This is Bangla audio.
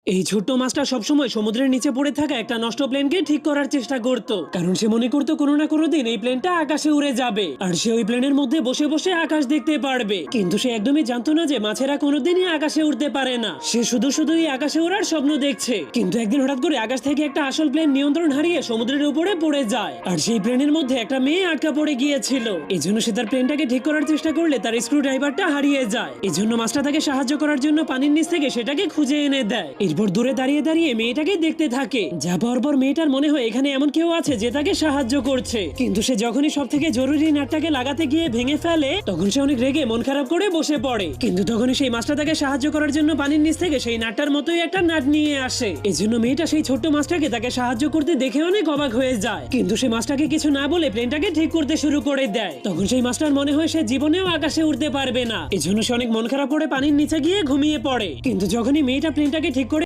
এই ছোট্ট মাছটা সবসময় সমুদ্রের নিচে পড়ে থাকা একটা নষ্ট প্লেনকে ঠিক করার চেষ্টা করত, কারণ সে মনে করতো কোনো না কোনো দিন এই প্লেনটা আকাশে উড়ে যাবে আর সে ওই প্লেনের মধ্যে বসে বসে আকাশ দেখতে পারবে। কিন্তু সে একদমই জানতো না যে মাছেরা কোনোদিনই আকাশে উঠতে পারে না। সে শুধু শুধুই আকাশে ওড়ার স্বপ্ন দেখছে। কিন্তু একদিন হঠাৎ করে আকাশ থেকে একটা আসল প্লেন নিয়ন্ত্রণ হারিয়ে সমুদ্রের উপরে পড়ে যায়, আর সেই প্লেনের মধ্যে একটা মেয়ে আটকা পড়ে গিয়েছিল। এজন্য সে তার প্লেনটাকে ঠিক করার চেষ্টা করলে তার স্ক্রু ড্রাইভারটা হারিয়ে যায়। এজন্য মাছটা তাকে সাহায্য করার জন্য পানির নিচ থেকে সেটাকে খুঁজে এনে দেয়। এরপর দূরে দাঁড়িয়ে দাঁড়িয়ে মেয়েটাকে দেখতে থাকে। যা পরপর মেয়েটার মনে হয় এখানে এমন কেউ আছে যে তাকে সাহায্য করছে। কিন্তু সে যখনই সব থেকে জরুরি নাটটাকে লাগাতে গিয়ে ভেঙে ফেলে, তখন সে অনেক রেগে মন খারাপ করে বসে পড়ে। কিন্তু তখনই সেই মাছটা তাকে সাহায্য করার জন্য পানির নিচ থেকে সেই নাটটার মতোই একটা নাট নিয়ে আসে। এজন্য মেয়েটা সেই ছোট্ট মাছটাকে তাকে সাহায্য করতে দেখে অনেক অবাক হয়ে যায়। কিন্তু সে মাছটাকে কিছু না বলে প্লেনটাকে ঠিক করতে শুরু করে দেয়। তখন সেই মাছটার মনে হয় সে জীবনেও আকাশে উঠতে পারবে না। এজন্য সে অনেক মন খারাপ করে পানির নিচে গিয়ে ঘুমিয়ে পড়ে। কিন্তু যখনই মেয়েটা প্লেনটাকে ঠিক করে